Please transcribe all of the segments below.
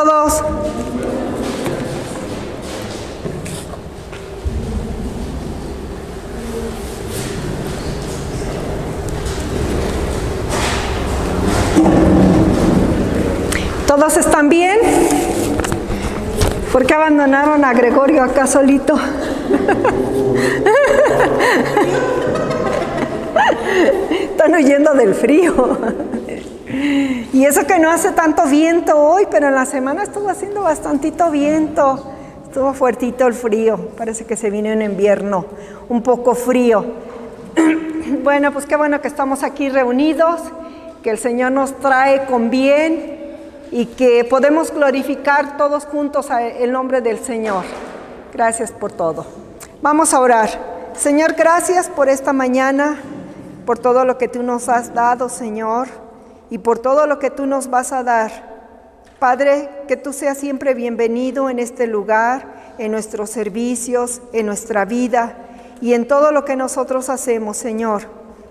todos. ¿Todos están bien? ¿Por qué abandonaron a Gregorio acá solito? Están huyendo del frío. Y eso que no hace tanto viento hoy, pero en la semana estuvo haciendo bastantito viento. Estuvo fuertito el frío. Parece que se vino un invierno un poco frío. Bueno, pues qué bueno que estamos aquí reunidos, que el Señor nos trae con bien y que podemos glorificar todos juntos el nombre del Señor. Gracias por todo. Vamos a orar. Señor, gracias por esta mañana, por todo lo que tú nos has dado, Señor, y por todo lo que tú nos vas a dar. Padre, que tú seas siempre bienvenido en este lugar, en nuestros servicios, en nuestra vida y en todo lo que nosotros hacemos, Señor.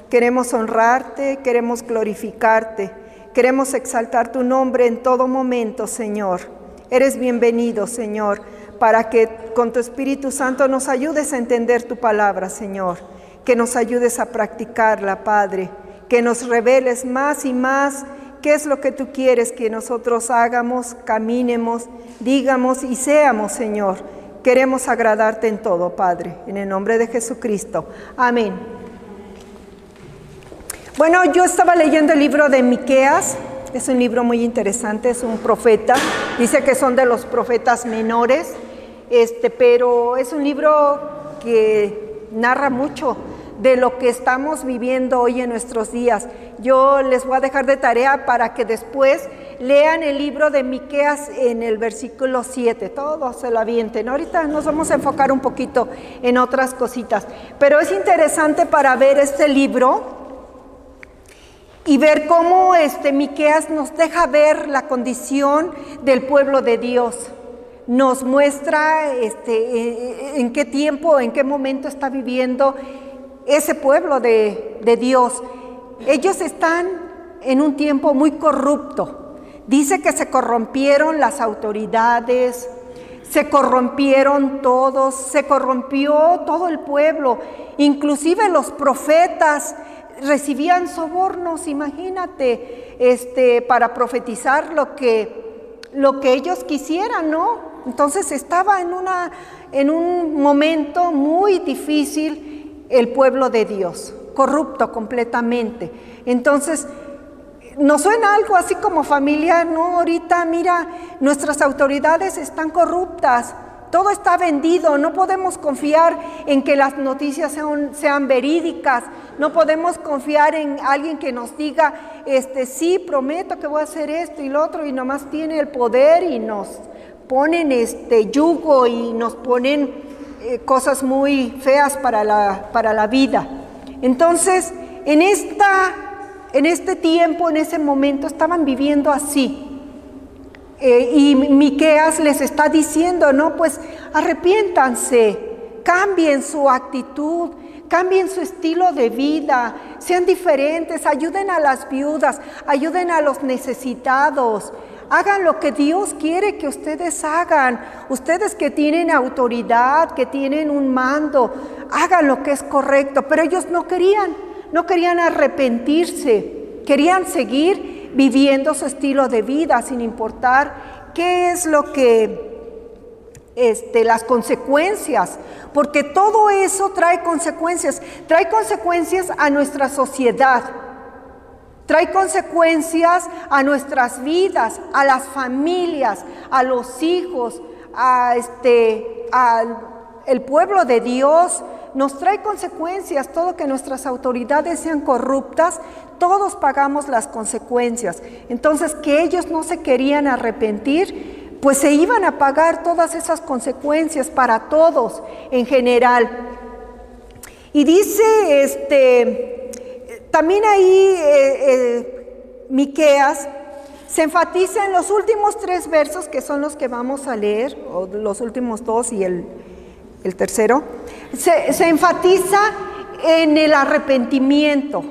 Queremos honrarte, queremos glorificarte, queremos exaltar tu nombre en todo momento, Señor. Eres bienvenido, Señor, para que con tu Espíritu Santo nos ayudes a entender tu palabra, Señor. Que nos ayudes a practicarla, Padre. Que nos reveles más y más qué es lo que tú quieres que nosotros hagamos, caminemos, digamos y seamos, Señor. Queremos agradarte en todo, Padre. En el nombre de Jesucristo. Amén. Bueno, yo estaba leyendo el libro de Miqueas. Es un libro muy interesante, es un profeta. Dice que son de los profetas menores, pero es un libro que narra mucho de lo que estamos viviendo hoy en nuestros días. Yo les voy a dejar de tarea para que después lean el libro de Miqueas en el versículo 7. Todos se lo avienten. Ahorita nos vamos a enfocar un poquito en otras cositas. Pero es interesante para ver este libro y ver cómo Miqueas nos deja ver la condición del pueblo de Dios. Nos muestra en qué tiempo, en qué momento está viviendo ese pueblo de Dios. Ellos están en un tiempo muy corrupto. Dice que se corrompieron las autoridades, se corrompieron todos, se corrompió todo el pueblo. Inclusive los profetas recibían sobornos, imagínate, para profetizar lo que ellos quisieran, ¿no? Entonces estaba en un momento muy difícil el pueblo de Dios, corrupto completamente. Entonces, nos suena algo así como familiar, ¿no? Ahorita, mira, nuestras autoridades están corruptas, todo está vendido, no podemos confiar en que las noticias sean verídicas, no podemos confiar en alguien que nos diga, sí, prometo que voy a hacer esto y lo otro, y nomás tiene el poder y nos ponen yugo y nos ponen cosas muy feas para la vida. Entonces, en este tiempo, en ese momento, estaban viviendo así. Y Miqueas les está diciendo, no, pues arrepiéntanse, cambien su actitud, cambien su estilo de vida, sean diferentes, ayuden a las viudas, ayuden a los necesitados. Hagan lo que Dios quiere que ustedes hagan. Ustedes que tienen autoridad, que tienen un mando, hagan lo que es correcto. Pero ellos no querían arrepentirse. Querían seguir viviendo su estilo de vida sin importar qué es lo que, las consecuencias. Porque todo eso trae consecuencias. Trae consecuencias a nuestra sociedad. Trae consecuencias a nuestras vidas, a las familias, a los hijos, al pueblo de Dios. Nos trae consecuencias. Todo que nuestras autoridades sean corruptas, todos pagamos las consecuencias. Entonces, que ellos no se querían arrepentir, pues se iban a pagar todas esas consecuencias para todos en general. Y dice también ahí Miqueas se enfatiza en los últimos 3 versos, que son los que vamos a leer, o los últimos 2 y el tercero. Se enfatiza en el arrepentimiento,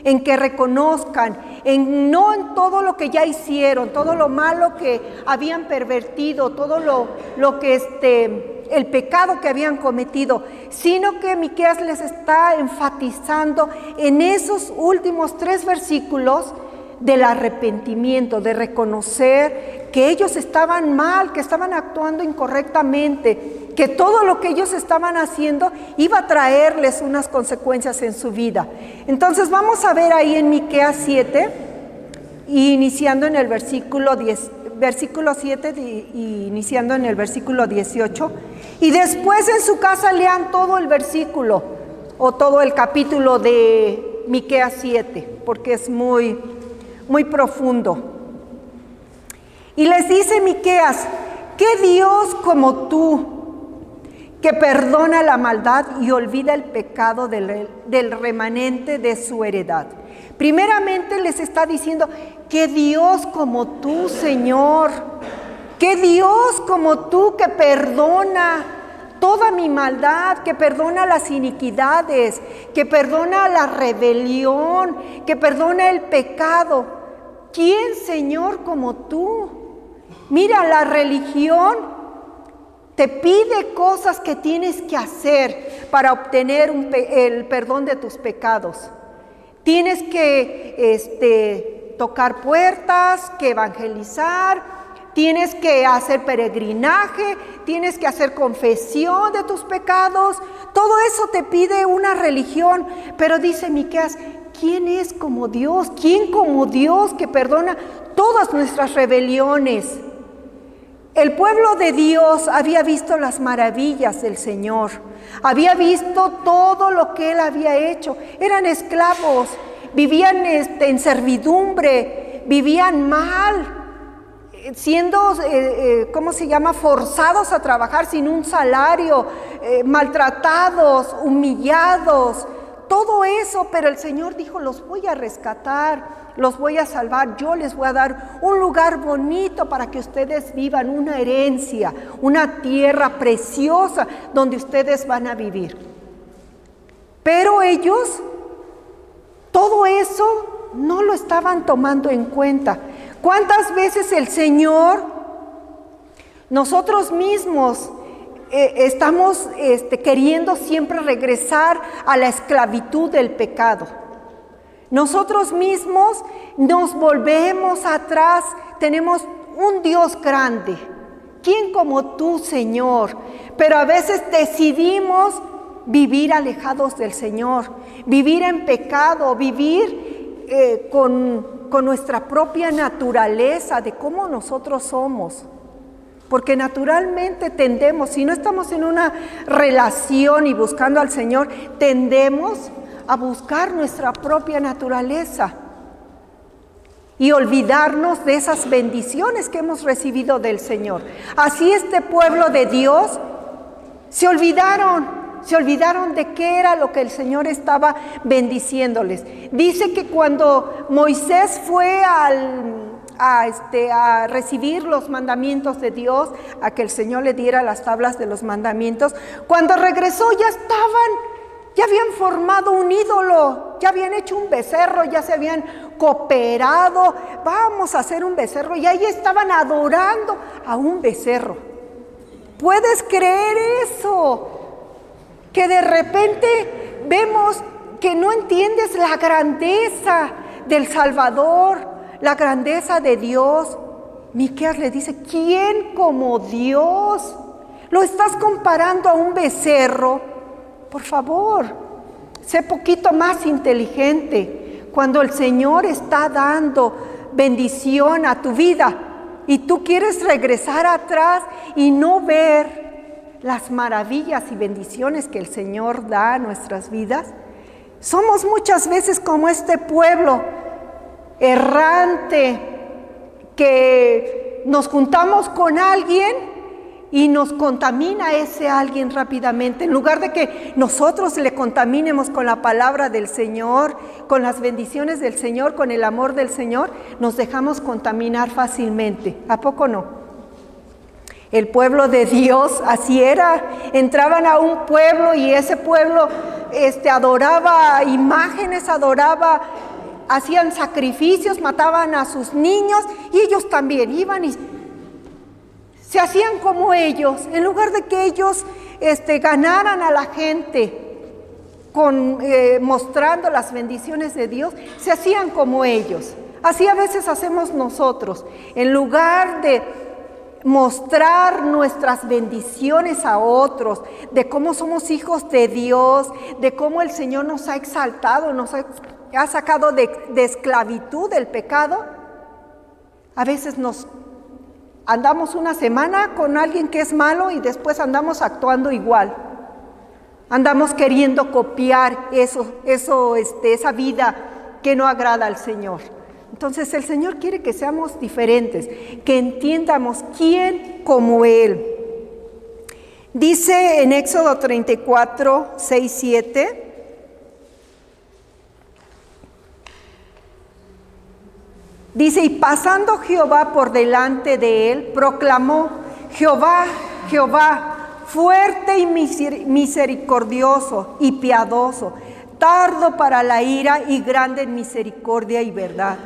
en que reconozcan, no en todo lo que ya hicieron, todo lo malo que habían pervertido, todo lo que el pecado que habían cometido, sino que Miqueas les está enfatizando en esos últimos 3 versículos del arrepentimiento, de reconocer que ellos estaban mal, que estaban actuando incorrectamente, que todo lo que ellos estaban haciendo iba a traerles unas consecuencias en su vida. Entonces vamos a ver ahí en Miqueas 7, iniciando en el versículo 7 y iniciando en el versículo 18, y después en su casa lean todo el versículo o todo el capítulo de Miqueas 7, porque es muy profundo. Y les dice Miqueas: ¿qué Dios como tú, que perdona la maldad y olvida el pecado del remanente de su heredad? Primeramente les está diciendo: ¿qué Dios como tú, Señor? ¿Qué Dios como tú, que perdona toda mi maldad, que perdona las iniquidades, que perdona la rebelión, que perdona el pecado? ¿Quién, Señor, como tú? Mira, la religión te pide cosas que tienes que hacer para obtener el perdón de tus pecados. Tienes que tocar puertas, que evangelizar, tienes que hacer peregrinaje, tienes que hacer confesión de tus pecados. Todo eso te pide una religión. Pero dice Miqueas: ¿quién es como Dios? ¿Quién como Dios, que perdona todas nuestras rebeliones? El pueblo de Dios había visto las maravillas del Señor, había visto todo lo que Él había hecho. Eran esclavos, vivían en servidumbre, vivían mal, siendo, forzados a trabajar sin un salario, maltratados, humillados, todo eso. Pero el Señor dijo: los voy a rescatar, los voy a salvar, yo les voy a dar un lugar bonito para que ustedes vivan, una herencia, una tierra preciosa donde ustedes van a vivir. Pero ellos, todo eso no lo estaban tomando en cuenta. ¿Cuántas veces el Señor, nosotros mismos, estamos queriendo siempre regresar a la esclavitud del pecado? Nosotros mismos nos volvemos atrás. Tenemos un Dios grande. ¿Quién como tú, Señor? Pero a veces decidimos vivir alejados del Señor, vivir en pecado, vivir con nuestra propia naturaleza de cómo nosotros somos. Porque naturalmente tendemos, si no estamos en una relación y buscando al Señor, tendemos a buscar nuestra propia naturaleza y olvidarnos de esas bendiciones que hemos recibido del Señor. Así este pueblo de Dios se olvidaron de qué era lo que el Señor estaba bendiciéndoles. Dice que cuando Moisés fue a recibir los mandamientos de Dios, a que el Señor le diera las tablas de los mandamientos, cuando regresó ya habían formado un ídolo, ya habían hecho un becerro, ya se habían cooperado, vamos a hacer un becerro, y ahí estaban adorando a un becerro. ¿Puedes creer eso? Que de repente vemos que no entiendes la grandeza del Salvador, la grandeza de Dios. Miqueas le dice: ¿quién como Dios? ¿Lo estás comparando a un becerro? Por favor, sé poquito más inteligente. Cuando el Señor está dando bendición a tu vida y tú quieres regresar atrás y no ver las maravillas y bendiciones que el Señor da a nuestras vidas, somos muchas veces como este pueblo errante, que nos juntamos con alguien y nos contamina ese alguien rápidamente. En lugar de que nosotros le contaminemos con la palabra del Señor, con las bendiciones del Señor, con el amor del Señor, nos dejamos contaminar fácilmente. ¿A poco no? El pueblo de Dios así era. Entraban a un pueblo y ese pueblo adoraba imágenes, adoraba hacían sacrificios, mataban a sus niños y ellos también iban y se hacían como ellos. En lugar de que ellos ganaran a la gente mostrando las bendiciones de Dios, se hacían como ellos. Así a veces hacemos nosotros. En lugar de mostrar nuestras bendiciones a otros, de cómo somos hijos de Dios, de cómo el Señor nos ha exaltado, nos ha sacado de esclavitud del pecado, a veces nos andamos una semana con alguien que es malo y después andamos actuando igual. Andamos queriendo copiar esa vida que no agrada al Señor. Entonces el Señor quiere que seamos diferentes, que entiendamos quién como Él. Dice en Éxodo 34, 6, 7. Dice, y pasando Jehová por delante de él, proclamó, Jehová, Jehová, fuerte y misericordioso y piadoso, tardo para la ira y grande en misericordia y verdad,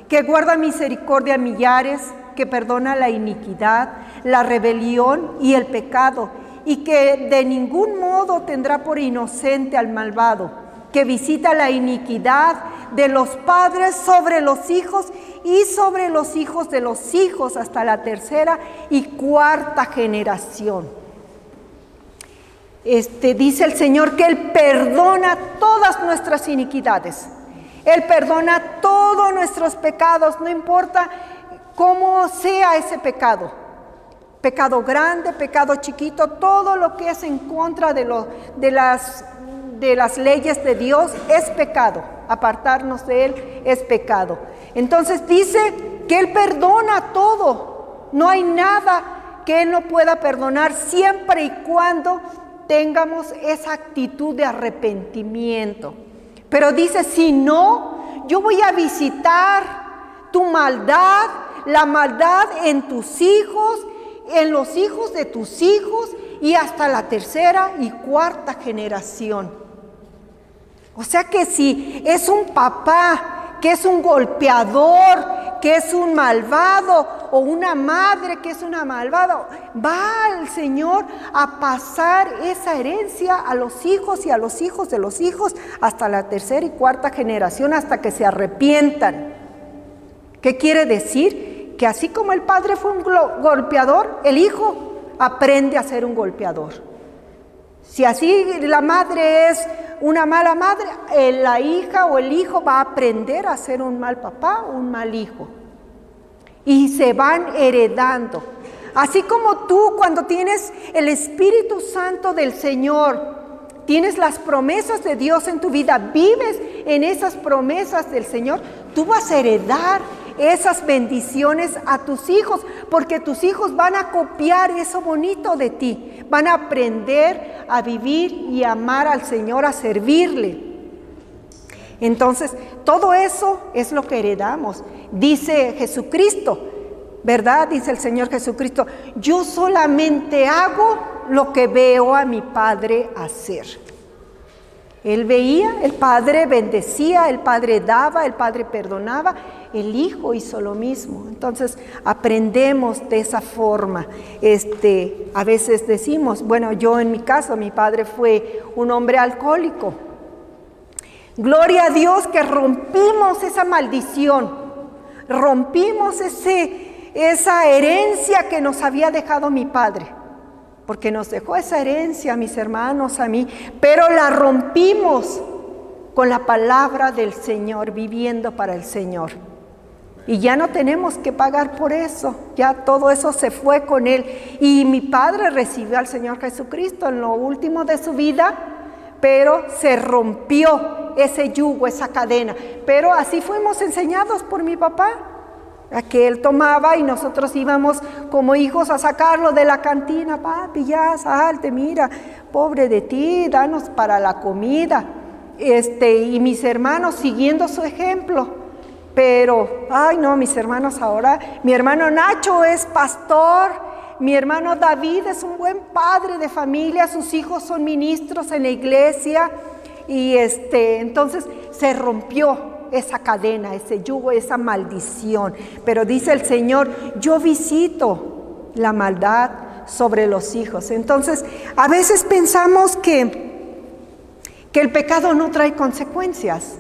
que guarda misericordia a millares, que perdona la iniquidad, la rebelión y el pecado, y que de ningún modo tendrá por inocente al malvado, que visita la iniquidad de los padres sobre los hijos y sobre los hijos de los hijos hasta la tercera y cuarta generación. Dice el Señor que Él perdona todas nuestras iniquidades. Él perdona todos nuestros pecados, no importa cómo sea ese pecado. Pecado grande, pecado chiquito, todo lo que es en contra de las leyes de Dios es pecado. Apartarnos de Él es pecado. Entonces dice que Él perdona todo. No hay nada que Él no pueda perdonar siempre y cuando tengamos esa actitud de arrepentimiento. Pero dice, si no, yo voy a visitar tu maldad, la maldad en tus hijos, en los hijos de tus hijos y hasta la tercera y cuarta generación. O sea que si es un papá que es un golpeador, que es un malvado, o una madre que es una malvada, va el Señor a pasar esa herencia a los hijos y a los hijos de los hijos hasta la tercera y cuarta generación, hasta que se arrepientan. ¿Qué quiere decir? Que así como el padre fue un golpeador, el hijo aprende a ser un golpeador. Si así la madre es una mala madre, la hija o el hijo va a aprender a ser un mal papá o un mal hijo. Y se van heredando. Así como tú, cuando tienes el Espíritu Santo del Señor, tienes las promesas de Dios en tu vida, vives en esas promesas del Señor, tú vas a heredar esas bendiciones a tus hijos, porque tus hijos van a copiar eso bonito de ti, van a aprender a vivir y amar al Señor, a servirle. Entonces, todo eso es lo que heredamos. Dice Jesucristo, ¿verdad? Dice el Señor Jesucristo, yo solamente hago lo que veo a mi Padre hacer. Él veía, el Padre bendecía, el Padre daba, el Padre perdonaba, el Hijo hizo lo mismo. Entonces aprendemos de esa forma. A veces decimos, bueno, yo en mi caso, mi padre fue un hombre alcohólico. Gloria a Dios que rompimos esa maldición, rompimos esa herencia que nos había dejado mi padre. Porque nos dejó esa herencia a mis hermanos, a mí, pero la rompimos con la palabra del Señor, viviendo para el Señor. Y ya no tenemos que pagar por eso, ya todo eso se fue con Él. Y mi padre recibió al Señor Jesucristo en lo último de su vida, pero se rompió ese yugo, esa cadena. Pero así fuimos enseñados por mi papá, a que él tomaba y nosotros íbamos como hijos a sacarlo de la cantina. Papi, ya salte, mira, pobre de ti, danos para la comida. Y mis hermanos siguiendo su ejemplo. Pero, ay no, mis hermanos ahora, mi hermano Nacho es pastor, mi hermano David es un buen padre de familia, sus hijos son ministros en la iglesia. Y entonces se rompió esa cadena, ese yugo, esa maldición. Pero dice el Señor, yo visito la maldad sobre los hijos. Entonces, a veces pensamos que el pecado no trae consecuencias.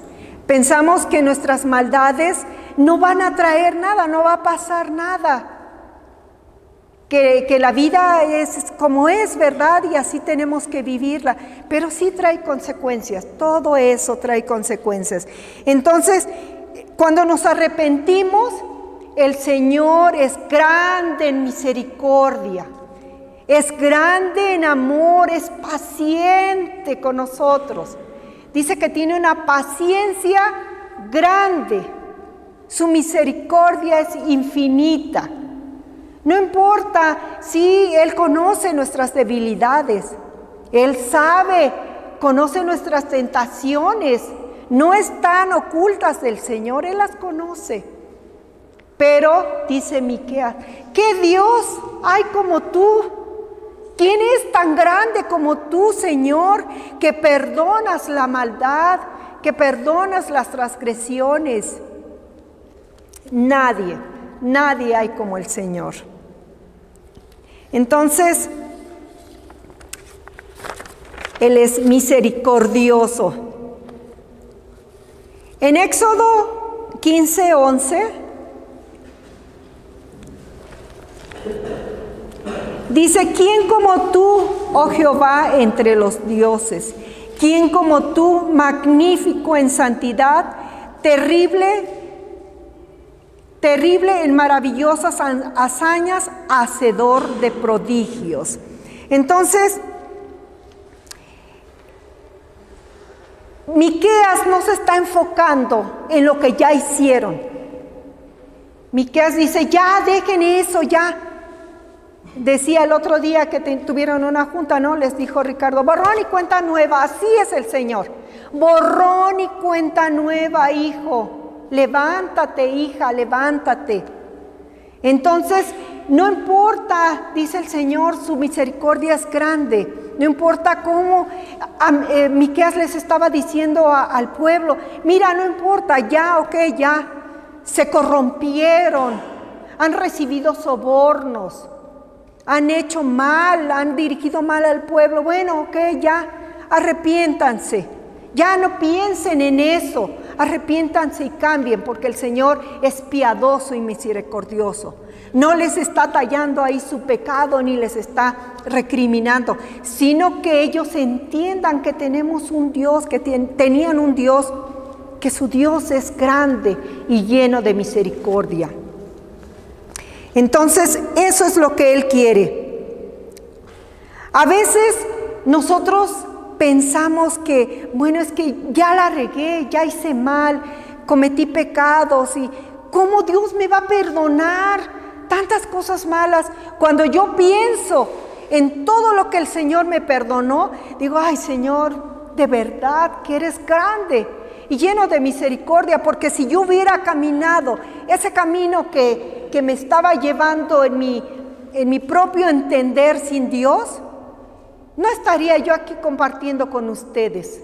Pensamos que nuestras maldades no van a traer nada, no va a pasar nada. Que la vida es como es, ¿verdad? Y así tenemos que vivirla. Pero sí trae consecuencias, todo eso trae consecuencias. Entonces, cuando nos arrepentimos, el Señor es grande en misericordia, es grande en amor, es paciente con nosotros. Dice que tiene una paciencia grande, su misericordia es infinita. No importa si Él conoce nuestras debilidades, Él sabe, conoce nuestras tentaciones, no están ocultas del Señor, Él las conoce. Pero, dice Miqueas, ¿qué Dios hay como tú? ¿Quién es tan grande como tú, Señor, que perdonas la maldad, que perdonas las transgresiones? Nadie hay como el Señor. Entonces, Él es misericordioso. En Éxodo 15:11 dice, ¿quién como tú, oh Jehová, entre los dioses? ¿Quién como tú, magnífico en santidad, terrible en maravillosas hazañas, hacedor de prodigios? Entonces, Miqueas no se está enfocando en lo que ya hicieron. Miqueas dice, ya dejen eso, ya. Decía el otro día que tuvieron una junta, ¿no? Les dijo Ricardo, borrón y cuenta nueva, así es el Señor. Borrón y cuenta nueva, hijo. Levántate, hija, levántate. Entonces, no importa, dice el Señor, su misericordia es grande. No importa cómo, Miqueas les estaba diciendo al pueblo, mira, no importa, ya, ok, ya. Se corrompieron, han recibido sobornos, han hecho mal, han dirigido mal al pueblo. Bueno, ok, ya, arrepiéntanse. Ya no piensen en eso, arrepiéntanse y cambien, porque el Señor es piadoso y misericordioso. No les está tallando ahí su pecado ni les está recriminando, sino que ellos entiendan que tenemos un Dios, que tenían un Dios, que su Dios es grande y lleno de misericordia. Entonces, eso es lo que Él quiere. A veces nosotros pensamos que, bueno, es que ya la regué, ya hice mal, cometí pecados y ¿cómo Dios me va a perdonar tantas cosas malas? Cuando yo pienso en todo lo que el Señor me perdonó, digo, ay Señor, de verdad que eres grande y lleno de misericordia, porque si yo hubiera caminado ese camino que me estaba llevando en mi propio entender sin Dios, no estaría yo aquí compartiendo con ustedes.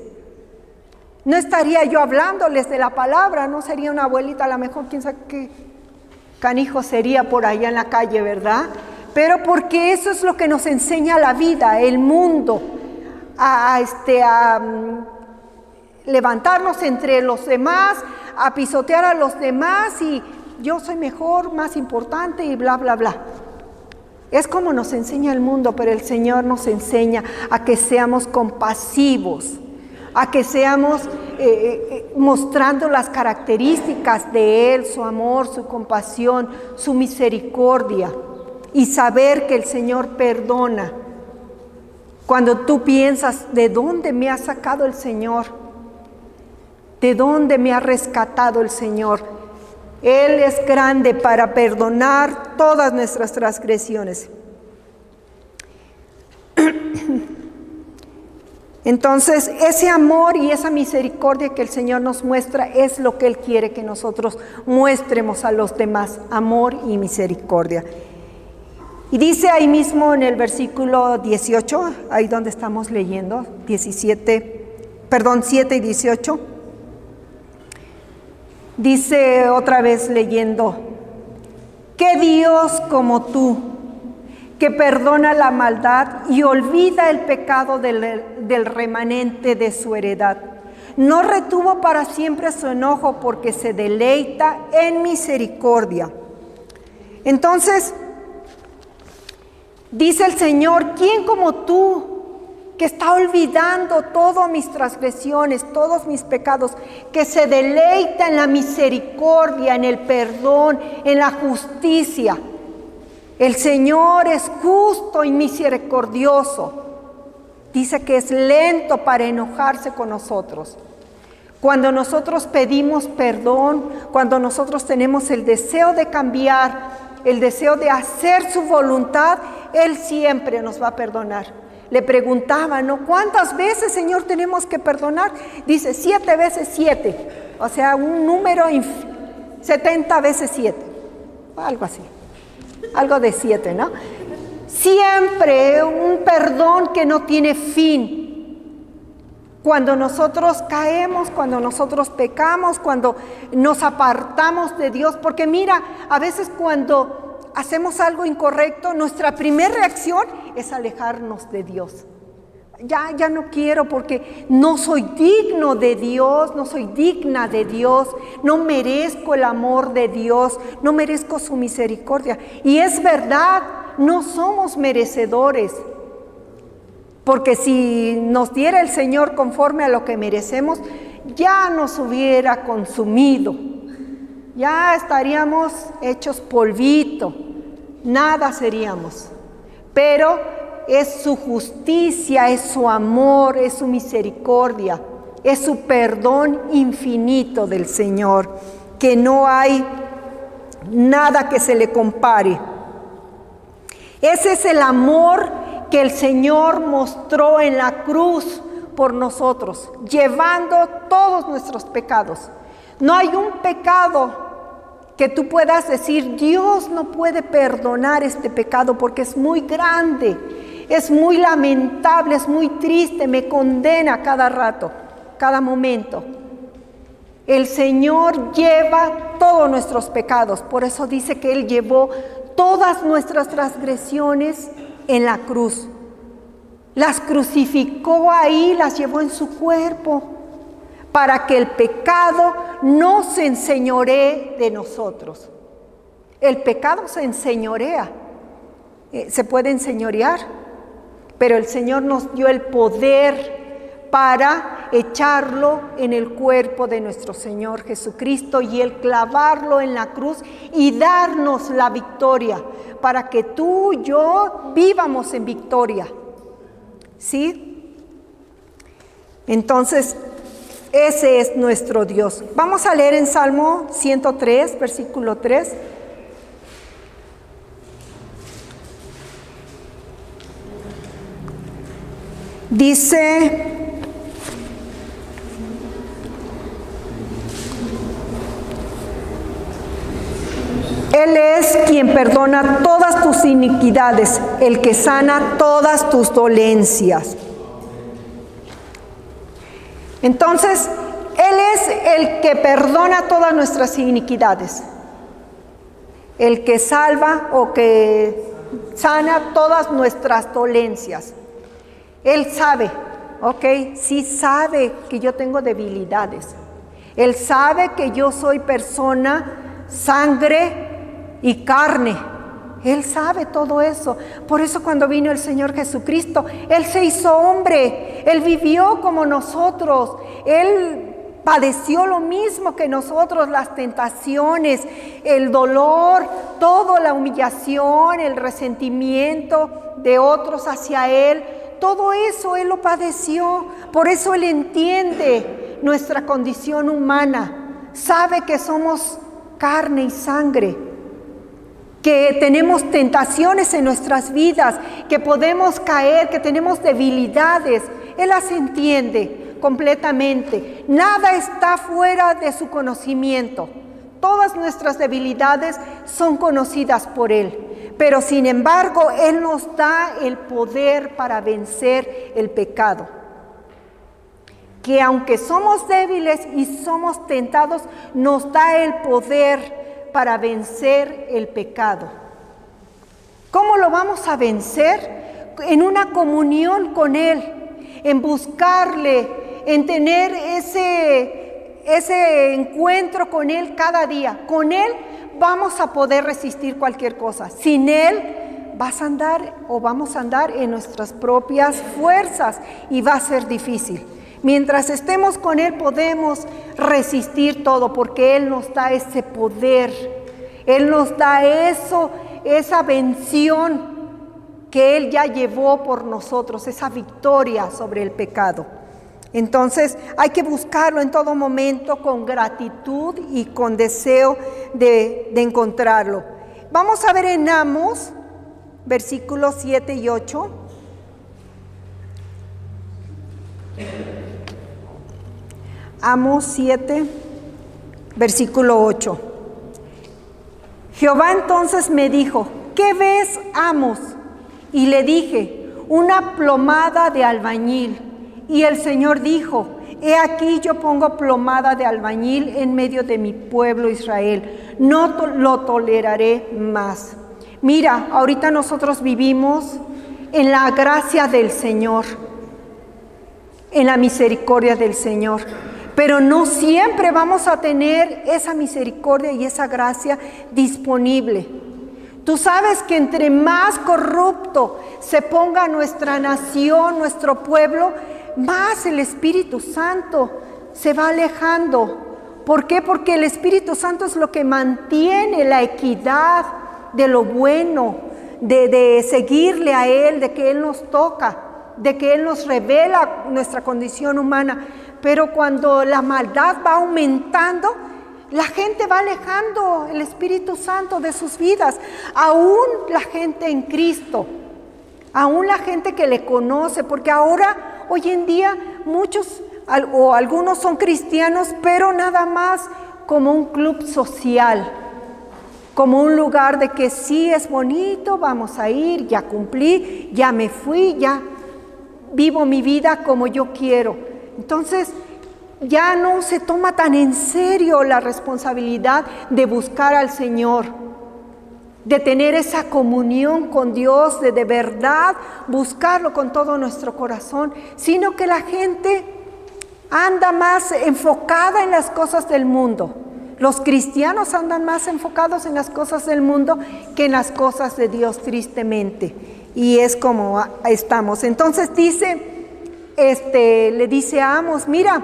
No estaría yo hablándoles de la palabra, no sería una abuelita, a lo mejor quién sabe qué canijo sería por allá en la calle, ¿verdad? Pero porque eso es lo que nos enseña la vida, el mundo, a levantarnos entre los demás, a pisotear a los demás y yo soy mejor, más importante y bla, bla, bla. Es como nos enseña el mundo, pero el Señor nos enseña a que seamos compasivos, a que seamos mostrando las características de Él, su amor, su compasión, su misericordia, y saber que el Señor perdona. Cuando tú piensas, ¿de dónde me ha sacado el Señor? ¿De dónde me ha rescatado el Señor? Él es grande para perdonar todas nuestras transgresiones. Entonces, ese amor y esa misericordia que el Señor nos muestra es lo que Él quiere que nosotros muestremos a los demás, amor y misericordia. Y dice ahí mismo en el versículo 18, ahí donde estamos leyendo, 7 y 18. Dice otra vez leyendo: ¿qué Dios como tú, que perdona la maldad y olvida el pecado del remanente de su heredad? No retuvo para siempre su enojo, porque se deleita en misericordia. Entonces, dice el Señor: ¿quién como tú, que está olvidando todas mis transgresiones, todos mis pecados, que se deleita en la misericordia, en el perdón, en la justicia? El Señor es justo y misericordioso. Dice que es lento para enojarse con nosotros. Cuando nosotros pedimos perdón, cuando nosotros tenemos el deseo de cambiar, el deseo de hacer su voluntad, Él siempre nos va a perdonar. Le preguntaba, ¿no? ¿Cuántas veces, Señor, tenemos que perdonar? Dice 7 veces 7, o sea, un número 70 veces 7, algo así, algo de 7, ¿no? Siempre un perdón que no tiene fin. Cuando nosotros caemos, cuando nosotros pecamos, cuando nos apartamos de Dios, porque mira, a veces cuando hacemos algo incorrecto, nuestra primera reacción es alejarnos de Dios. Ya no quiero, porque no soy digno de Dios, no soy digna de Dios, no merezco el amor de Dios, no merezco su misericordia. Y es verdad, no somos merecedores, porque si nos diera el Señor conforme a lo que merecemos, ya nos hubiera consumido, ya estaríamos hechos polvito, nada seríamos. Pero es su justicia, es su amor, es su misericordia, es su perdón infinito del Señor, que no hay nada que se le compare. Ese es el amor que el Señor mostró en la cruz por nosotros, llevando todos nuestros pecados. No hay un pecado que tú puedas decir: Dios no puede perdonar este pecado porque es muy grande, es muy lamentable, es muy triste, me condena cada rato, cada momento. El Señor lleva todos nuestros pecados, por eso dice que Él llevó todas nuestras transgresiones en la cruz. Las crucificó ahí, las llevó en su cuerpo, para que el pecado no se enseñoree de nosotros. El pecado se enseñorea, se puede enseñorear, pero el Señor nos dio el poder para echarlo en el cuerpo de nuestro Señor Jesucristo y el clavarlo en la cruz y darnos la victoria, para que tú y yo vivamos en victoria. ¿Sí? Entonces, ese es nuestro Dios. Vamos a leer en Salmo 103, versículo 3. Dice: Él es quien perdona todas tus iniquidades, el que sana todas tus dolencias. Entonces, Él es el que perdona todas nuestras iniquidades, el que salva o que sana todas nuestras dolencias. Él sabe, sí sabe que yo tengo debilidades. Él sabe que yo soy persona, sangre y carne. Él sabe todo eso. Por eso cuando vino el Señor Jesucristo, Él se hizo hombre. Él vivió como nosotros. Él padeció lo mismo que nosotros, las tentaciones, el dolor, toda la humillación, el resentimiento de otros hacia Él. Todo eso Él lo padeció. Por eso Él entiende nuestra condición humana. Sabe que somos carne y sangre, que tenemos tentaciones en nuestras vidas, que podemos caer, que tenemos debilidades. Él las entiende completamente. Nada está fuera de su conocimiento. Todas nuestras debilidades son conocidas por Él. Pero sin embargo, Él nos da el poder para vencer el pecado. que aunque somos débiles y somos tentados, nos da el poder para vencer el pecado. ¿Cómo lo vamos a vencer? En una comunión con Él, en buscarle, en tener ese encuentro con Él cada día. Con Él vamos a poder resistir cualquier cosa. Sin Él vamos a andar en nuestras propias fuerzas y va a ser difícil. Mientras estemos con Él podemos resistir todo, porque Él nos da ese poder. Él nos da esa bendición que Él ya llevó por nosotros, esa victoria sobre el pecado. Entonces hay que buscarlo en todo momento con gratitud y con deseo de encontrarlo. Vamos a ver en Amós, versículos 7 y 8. Amós 7, versículo 8. Jehová entonces me dijo: ¿qué ves, Amós? Y le dije: una plomada de albañil. Y el Señor dijo: he aquí yo pongo plomada de albañil en medio de mi pueblo Israel. No lo toleraré más. Mira, ahorita nosotros vivimos en la gracia del Señor, en la misericordia del Señor. Pero no siempre vamos a tener esa misericordia y esa gracia disponible. Tú sabes que entre más corrupto se ponga nuestra nación, nuestro pueblo, más el Espíritu Santo se va alejando. ¿Por qué? Porque el Espíritu Santo es lo que mantiene la equidad de lo bueno, de seguirle a Él, de que Él nos toca, de que Él nos revela nuestra condición humana. Pero cuando la maldad va aumentando, la gente va alejando el Espíritu Santo de sus vidas. Aún la gente en Cristo, aún la gente que le conoce, porque ahora, hoy en día, muchos o algunos son cristianos, pero nada más como un club social, como un lugar de que sí es bonito, vamos a ir, ya cumplí, ya me fui, ya vivo mi vida como yo quiero. Entonces, ya no se toma tan en serio la responsabilidad de buscar al Señor, de tener esa comunión con Dios, de verdad buscarlo con todo nuestro corazón, sino que la gente anda más enfocada en las cosas del mundo. Los cristianos andan más enfocados en las cosas del mundo que en las cosas de Dios, tristemente. Y es como estamos. Entonces le dice a Amós: mira,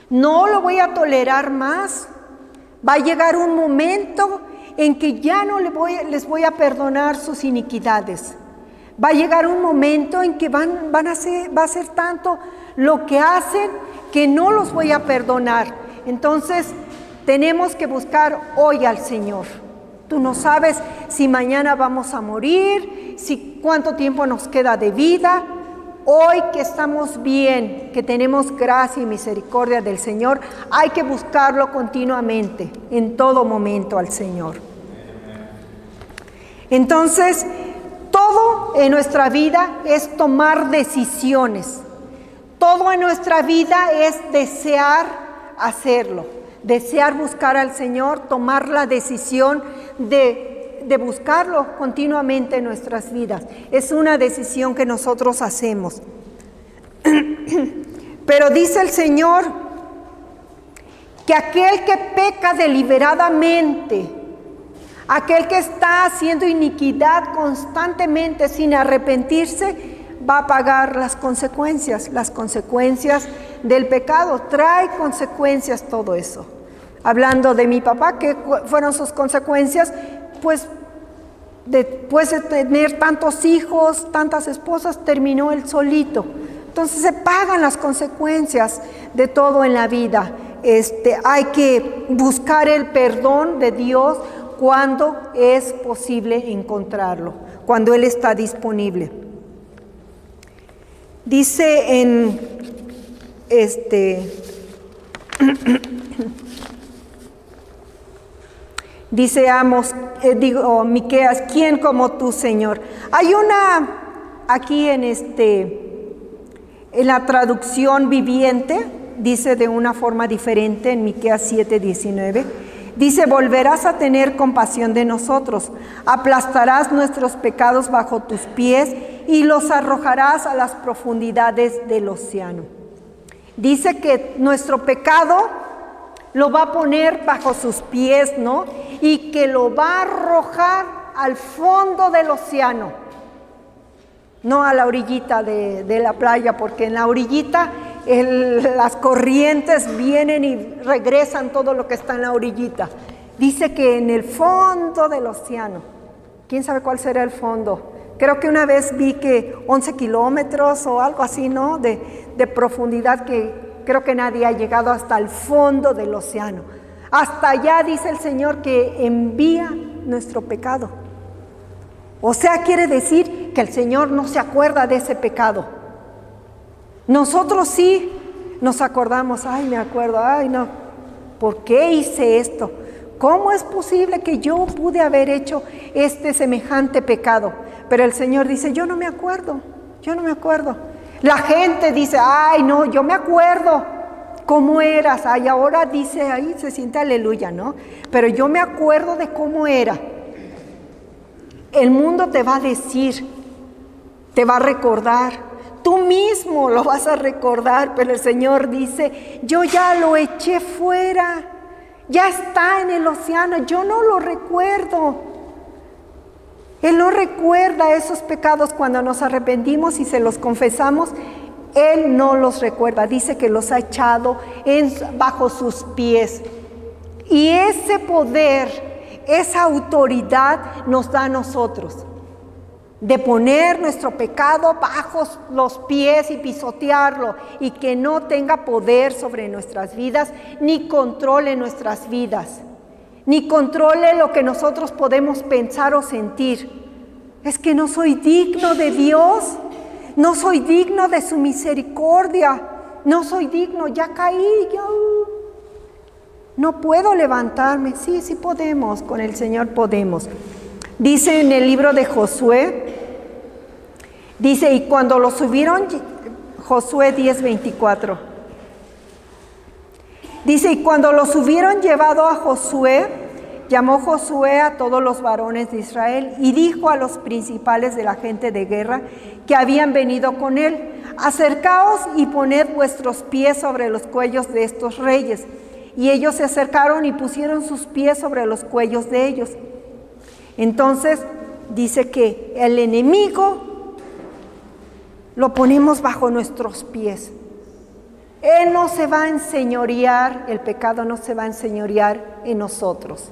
no lo voy a tolerar más. Va a llegar un momento en que ya no les voy a perdonar sus iniquidades. Va a llegar un momento en que va a ser tanto lo que hacen que no los voy a perdonar. Entonces tenemos que buscar hoy al Señor. Tú no sabes si mañana vamos a morir, cuánto tiempo nos queda de vida. Hoy que estamos bien, que tenemos gracia y misericordia del Señor, hay que buscarlo continuamente, en todo momento al Señor. Entonces, todo en nuestra vida es tomar decisiones. Todo en nuestra vida es desear hacerlo, desear buscar al Señor, tomar la decisión de buscarlo continuamente en nuestras vidas. Es una decisión que nosotros hacemos. Pero dice el Señor que aquel que peca deliberadamente, aquel que está haciendo iniquidad constantemente sin arrepentirse, va a pagar las consecuencias del pecado. Trae consecuencias todo eso. Hablando de mi papá, ¿qué fueron sus consecuencias? Pues después de tener tantos hijos, tantas esposas, terminó él solito. Entonces se pagan las consecuencias de todo en la vida. Hay que buscar el perdón de Dios cuando es posible encontrarlo, cuando Él está disponible. Dice en dice Amós, Miqueas: ¿quién como tú, Señor? Hay una aquí en En la traducción viviente dice de una forma diferente en Miqueas 7:19. Dice, volverás a tener compasión de nosotros, aplastarás nuestros pecados bajo tus pies y los arrojarás a las profundidades del océano. Dice que nuestro pecado lo va a poner bajo sus pies, ¿no? Y que lo va a arrojar al fondo del océano, no a la orillita de la playa, porque en la orillita las corrientes vienen y regresan todo lo que está en la orillita. Dice que en el fondo del océano, ¿quién sabe cuál será el fondo? Creo que una vez vi que 11 kilómetros o algo así, ¿no? De profundidad, que creo que nadie ha llegado hasta el fondo del océano. Hasta allá dice el Señor que envía nuestro pecado. O sea, quiere decir que el Señor no se acuerda de ese pecado. Nosotros sí nos acordamos, ay, me acuerdo, ay, no, ¿por qué hice esto? ¿Cómo es posible que yo pude haber hecho este semejante pecado? Pero el Señor dice, yo no me acuerdo. La gente dice, ay, no, yo me acuerdo cómo eras. Ay, ahora dice, ahí se siente aleluya, ¿no? Pero yo me acuerdo de cómo era. El mundo te va a decir, te va a recordar. Tú mismo lo vas a recordar, pero el Señor dice, yo ya lo eché fuera, ya está en el océano, yo no lo recuerdo. Él no recuerda esos pecados cuando nos arrepentimos y se los confesamos. Él no los recuerda, dice que los ha echado bajo sus pies. Y ese poder, esa autoridad nos da a nosotros, de poner nuestro pecado bajo los pies y pisotearlo, y que no tenga poder sobre nuestras vidas, ni controle nuestras vidas, ni controle lo que nosotros podemos pensar o sentir. Es que no soy digno de Dios, no soy digno de su misericordia, no soy digno, ya caí, no puedo levantarme. Sí, sí podemos, con el Señor podemos. Dice en el libro de Josué, dice, y cuando lo subieron, Josué 10:24, dice, y cuando los hubieron llevado a Josué, llamó Josué a todos los varones de Israel y dijo a los principales de la gente de guerra que habían venido con él, acercaos y poned vuestros pies sobre los cuellos de estos reyes. Y ellos se acercaron y pusieron sus pies sobre los cuellos de ellos. Entonces dice que el enemigo lo ponemos bajo nuestros pies. Él no se va a enseñorear, el pecado no se va a enseñorear en nosotros.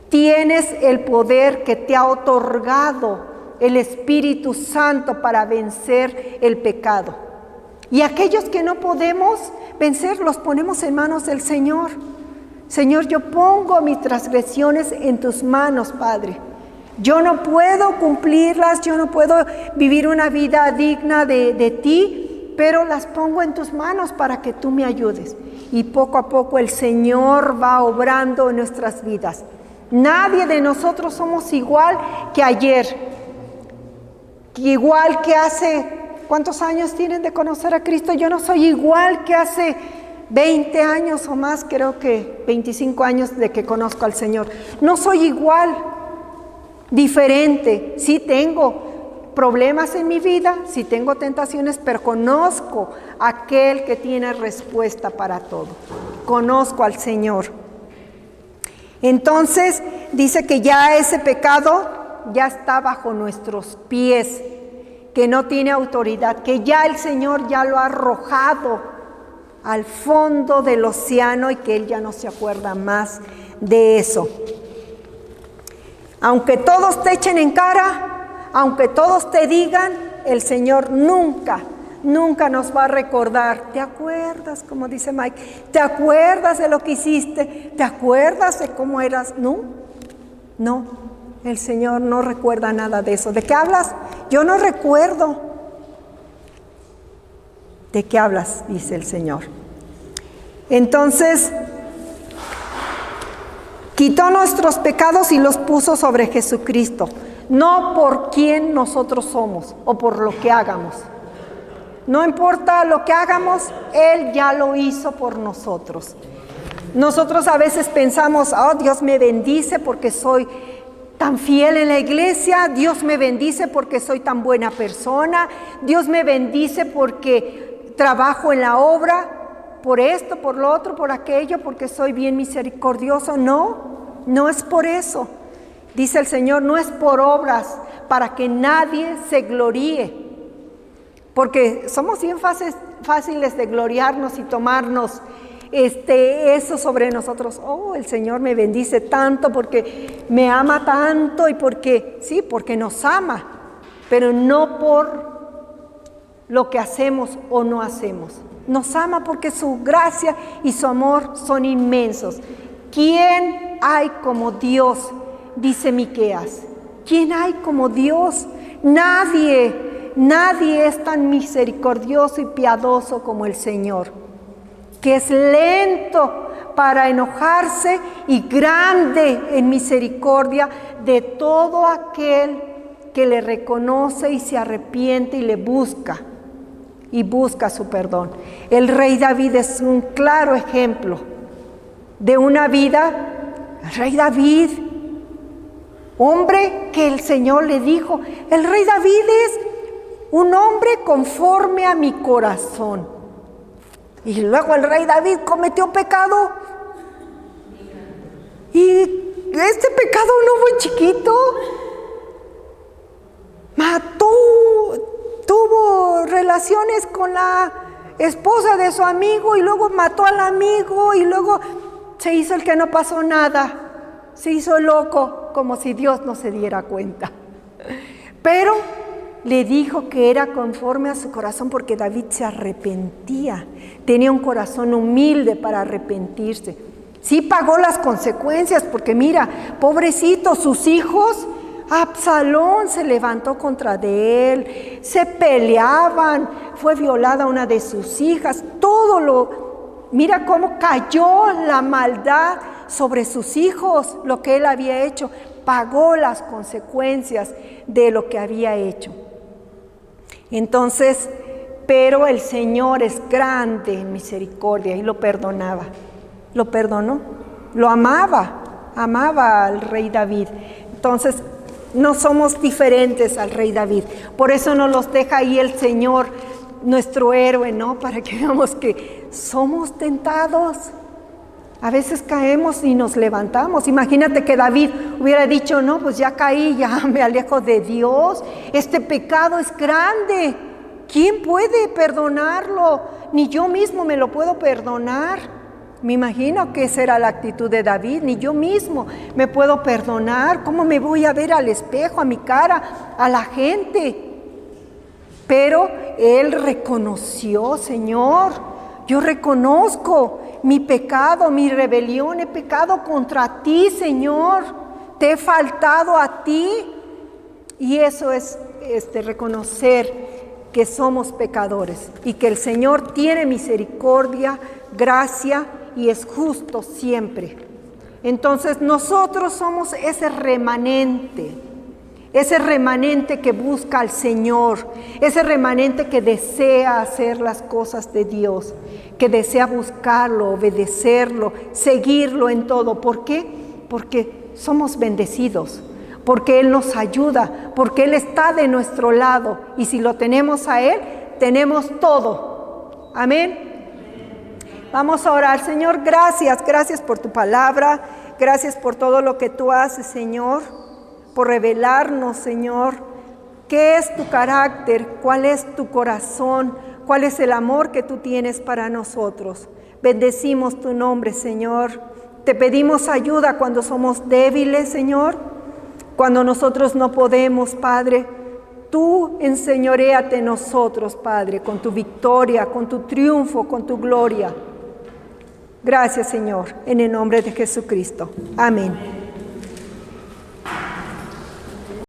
Tienes el poder que te ha otorgado el Espíritu Santo para vencer el pecado. Y aquellos que no podemos vencer, los ponemos en manos del Señor. Señor, yo pongo mis transgresiones en tus manos, Padre. Yo no puedo cumplirlas, yo no puedo vivir una vida digna de ti, pero las pongo en tus manos para que tú me ayudes. Y poco a poco el Señor va obrando en nuestras vidas. Nadie de nosotros somos igual que ayer, igual que hace, ¿cuántos años tienen de conocer a Cristo? Yo no soy igual que hace 20 años o más, creo que 25 años de que conozco al Señor. No soy igual, diferente. Sí tengo problemas en mi vida, sí tengo tentaciones, pero conozco a aquel que tiene respuesta para todo. Conozco al Señor. Entonces dice que ya ese pecado ya está bajo nuestros pies, que no tiene autoridad, que ya el Señor ya lo ha arrojado al fondo del océano y que Él ya no se acuerda más de eso. Aunque todos te echen en cara, aunque todos te digan, el Señor nunca nos va a recordar. ¿Te acuerdas, como dice Mike? ¿Te acuerdas de lo que hiciste? ¿Te acuerdas de cómo eras? No, el Señor no recuerda nada de eso. ¿De qué hablas? Yo no recuerdo. ¿De qué hablas? Dice el Señor. Entonces, quitó nuestros pecados y los puso sobre Jesucristo, no por quién nosotros somos o por lo que hagamos. No importa lo que hagamos, Él ya lo hizo por nosotros. Nosotros a veces pensamos, oh, Dios me bendice porque soy tan fiel en la iglesia, Dios me bendice porque soy tan buena persona, Dios me bendice porque trabajo en la obra, por esto, por lo otro, por aquello, porque soy bien misericordioso. No, no es por eso. Dice el Señor, no es por obras, para que nadie se gloríe. Porque somos bien fáciles de gloriarnos y tomarnos eso sobre nosotros. Oh, el Señor me bendice tanto porque me ama tanto y porque nos ama, pero no por lo que hacemos o no hacemos. Nos ama porque su gracia y su amor son inmensos. ¿Quién hay como Dios? Dice Miqueas. ¿Quién hay como Dios? Nadie, nadie es tan misericordioso y piadoso como el Señor, que es lento para enojarse y grande en misericordia de todo aquel que le reconoce y se arrepiente y le busca su perdón. El rey David es un claro ejemplo de una vida. El rey David, hombre que el Señor le dijo, el rey David es un hombre conforme a mi corazón. Y luego el rey David cometió pecado. Y este pecado no fue chiquito. Tuvo relaciones con la esposa de su amigo y luego mató al amigo y luego se hizo el que no pasó nada. Se hizo loco, como si Dios no se diera cuenta. Pero le dijo que era conforme a su corazón porque David se arrepentía. Tenía un corazón humilde para arrepentirse. Sí pagó las consecuencias porque mira, pobrecito, sus hijos, Absalón se levantó contra de él, se peleaban, fue violada una de sus hijas, mira cómo cayó la maldad sobre sus hijos, lo que él había hecho, pagó las consecuencias de lo que había hecho. Entonces, pero el Señor es grande en misericordia y lo perdonaba, lo perdonó, lo amaba al rey David. Entonces, no somos diferentes al rey David, por eso nos los deja ahí el Señor, nuestro héroe, ¿no? Para que veamos que somos tentados. A veces caemos y nos levantamos. Imagínate que David hubiera dicho, no, pues ya caí, ya me alejo de Dios. Este pecado es grande. ¿Quién puede perdonarlo? Ni yo mismo me lo puedo perdonar. Me imagino que esa era la actitud de David. Ni yo mismo me puedo perdonar. ¿Cómo me voy a ver al espejo, a mi cara, a la gente? Pero él reconoció, Señor, yo reconozco mi pecado, mi rebelión, he pecado contra ti, Señor, te he faltado a ti. Y eso es reconocer que somos pecadores y que el Señor tiene misericordia, gracia y es justo siempre. Entonces nosotros somos ese remanente que busca al Señor, ese remanente que desea hacer las cosas de Dios, que desea buscarlo, obedecerlo, seguirlo en todo. ¿Por qué? Porque somos bendecidos, porque Él nos ayuda, porque Él está de nuestro lado y si lo tenemos a Él, tenemos todo. Amén. Vamos a orar. Señor, gracias por tu palabra, gracias por todo lo que tú haces, Señor, por revelarnos, Señor, qué es tu carácter, cuál es tu corazón, cuál es el amor que tú tienes para nosotros. Bendecimos tu nombre, Señor. Te pedimos ayuda cuando somos débiles, Señor, cuando nosotros no podemos, Padre. Tú enseñoréate en nosotros, Padre, con tu victoria, con tu triunfo, con tu gloria. Gracias, Señor, en el nombre de Jesucristo. Amén.